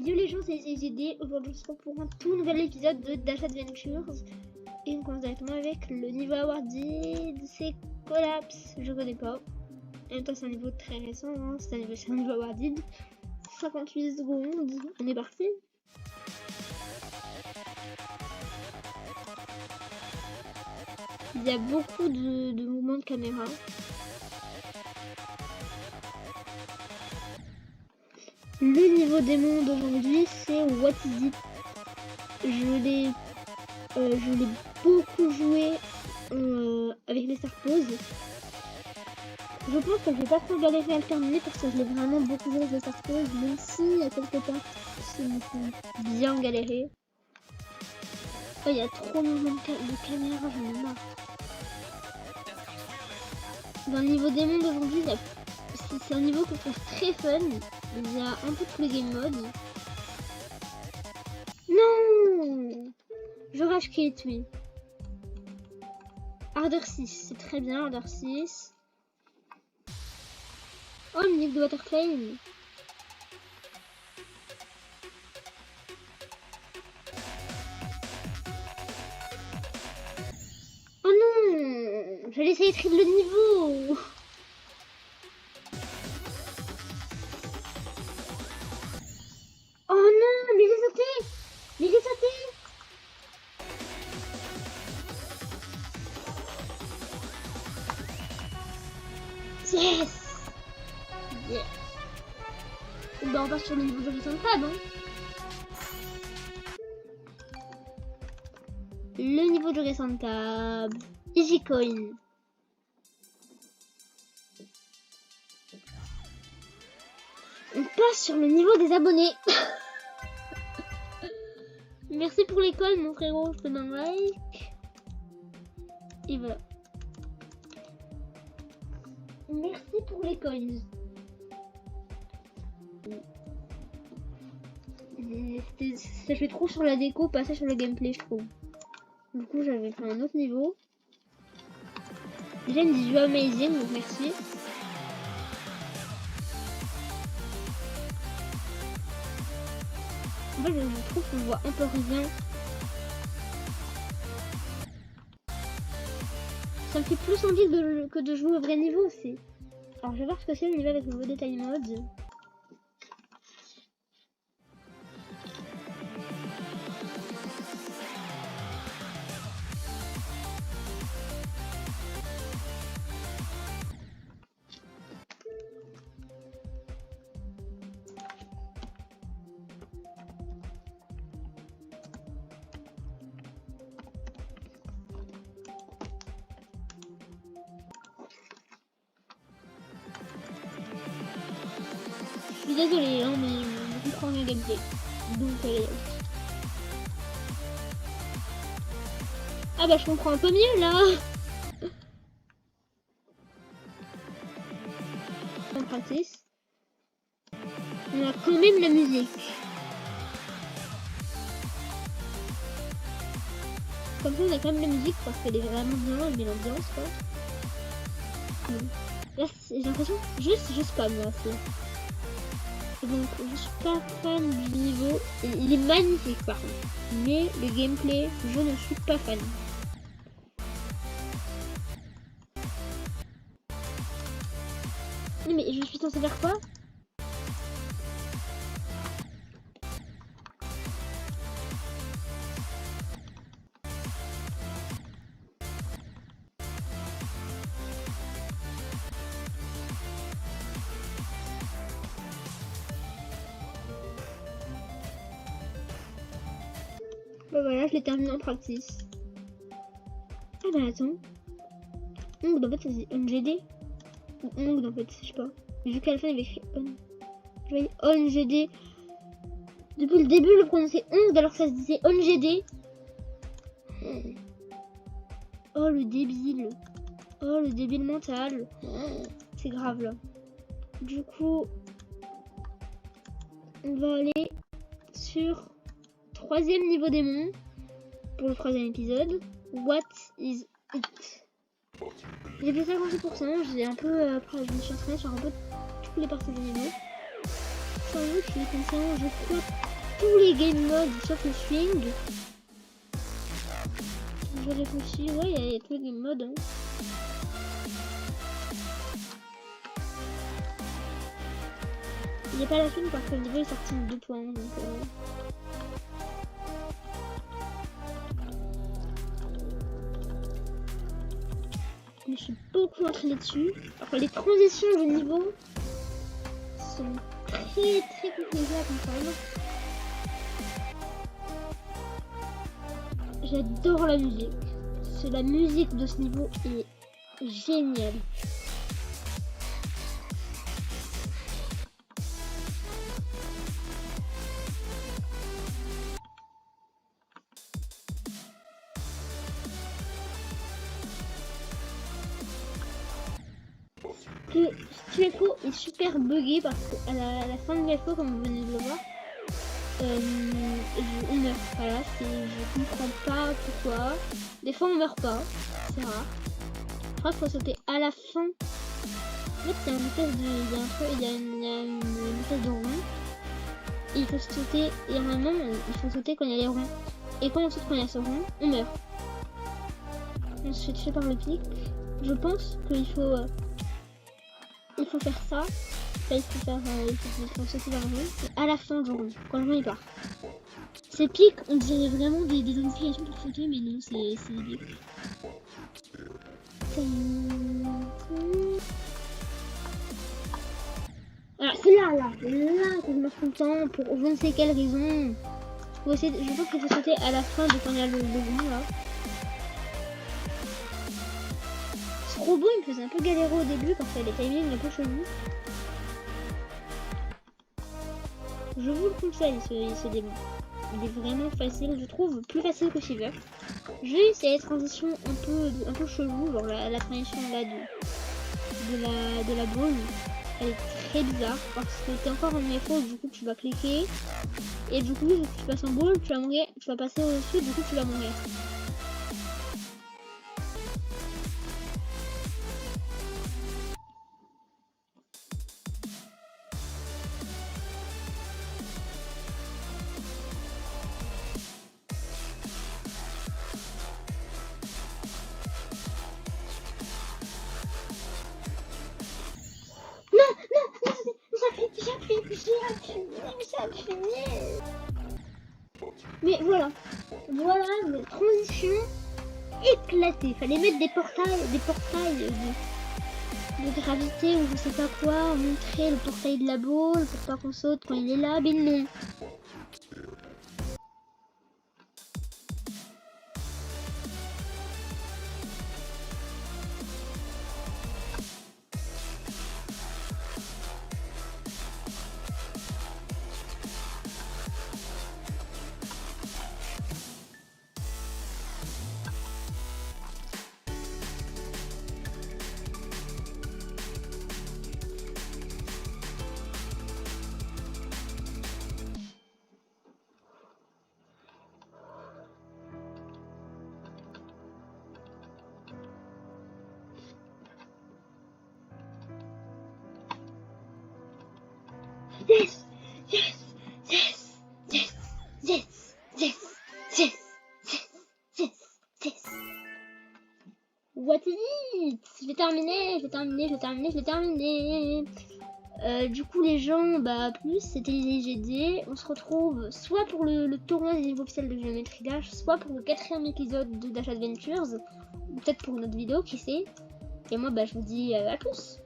Yo les gens, c'est ZZD. Aujourd'hui, on se retrouve pour un tout nouvel épisode de Dash Adventures. Et on commence directement avec le niveau awarded. C'est Collapse. Je connais pas. En même temps, c'est un niveau très récent. Hein. C'est un niveau awarded. 58 secondes. On est parti. Il y a beaucoup de mouvements de caméra. Le niveau démon d'aujourd'hui, c'est What Is It. Je l'ai beaucoup joué avec les Star Pose. Je pense que je vais pas trop galérer à le terminer parce que je l'ai vraiment beaucoup joué avec les Star Pose, même si à quelque part c'est bien galéré. Oh, il y a trop de mouvements de caméra, j'en ai marre. Dans le niveau démon d'aujourd'hui, c'est un niveau que je trouve très fun. Il y a un peu tous les game modes. Non, je rage qui est tué. Ardeur 6, c'est très bien, Ardeur 6. Oh, musique de Waterflame. Oh non, j'allais essayer de trier le niveau. Oh non, mais j'ai sauté. Mais j'ai sauté. Yes. Yes. Bah on passe sur le niveau de Horizon Tab, hein. Le niveau de Horizon Tab. Easy Coin. On passe sur le niveau des abonnés. Merci pour l'école, mon frérot. Je te donne un like. Et voilà. Merci pour les coins. Ça fait trop sur la déco, pas ça sur le gameplay, je trouve. Du coup, j'avais fait un autre niveau. Déjà, une visual amazing, donc merci. En fait, je trouve qu'on voit un peu rien. Ça me fait plus envie que de jouer au vrai niveau aussi. Alors, je vais voir ce que c'est le niveau avec le nouveau détail mode. Je suis désolée, hein, mais je comprends rien gameplay. Donc, ah bah, je comprends un peu mieux là. En practice. On a quand même la musique. Comme ça, on a quand même la musique parce qu'elle est vraiment bien, elle met l'ambiance, quoi. Là, j'ai l'impression juste pas moi, c'est. Donc, je suis pas fan du niveau. Il est magnifique par contre. Mais le gameplay, je ne suis pas fan. Non, mais je suis censée faire quoi? Bah voilà, je l'ai terminé en practice. Ah bah attends. Ongle en fait ça c'est OnGD. Ou Ongle en fait, je sais pas. Mais vu qu'à la fin il y avait écrit On. Je voyais OnGD. Depuis le début je le prononçais Ongle alors que ça se disait OnGD. Oh le débile. Oh le débile mental. C'est grave là. Du coup, on va aller sur 3e niveau démon pour le 3e épisode. What is it? J'ai fait 50%, j'ai un peu après je me suis entraînée sur un peu toutes les parties du niveau. sans doute, je concernant, je crois, tous les game modes sauf le swing. Je réfléchis, ouais, il y a tous les game modes. Hein. Il n'y a pas la fin parce que le niveau est sorti de 2 points. Donc, je me suis beaucoup entraîné dessus. Alors, les transitions de niveau sont très compliquées à comprendre. J'adore la musique. La musique de ce niveau est géniale. Le UFO est super buggé parce qu'à la fin de l'UFO, comme vous venez de le voir, on meurt. Voilà, je comprends pas pourquoi. Des fois on meurt pas, c'est rare. Je crois qu'il faut sauter à la fin. En fait, il y a une espèce de rond. Et il faut sauter, et normalement il faut sauter quand il y a les ronds. Et quand on saute quand il y a ce rond, on meurt. On se fait tuer par le pic. Je pense qu'il faut faire ça. Enfin, il faut sauter dans le rond. Et à la fin du rond, quand le rond il part. Ces pics, on dirait vraiment des notifications pour sauter, mais non, c'est des pics. Alors c'est là que je meurs tout le temps pour je ne sais quelle raison. Je pense qu'il faut sauter à la fin de quand il y a le rond là. Ce robot il me faisait un peu galérer au début parce qu'il y a des timings un peu chelous. Je vous le conseille ce démon. Il est vraiment facile, je trouve plus facile que Shiver. Juste il y a des transitions un peu chelou, genre la transition là de la boule. Elle est très bizarre parce que t'es encore en UFO, du coup tu vas cliquer et du coup tu passes en boule, tu vas mourir, tu vas passer au-dessus, du coup tu vas mourir. Mais voilà, la transition éclatée. Fallait mettre des portails de gravité ou je sais pas quoi, montrer le portail de la boule pour pas qu'on saute quand il est là, mais non. Yes, yes, yes, yes, yes, yes, yes, yes, yes. What is it? Je l'ai terminé. Du coup les gens, plus c'était les GD. On se retrouve soit pour le tournoi des niveaux officiels de Géométrie Dash, soit pour le 4e épisode de Dash Adventures, ou peut-être pour une autre vidéo, qui sait. Et moi je vous dis à plus.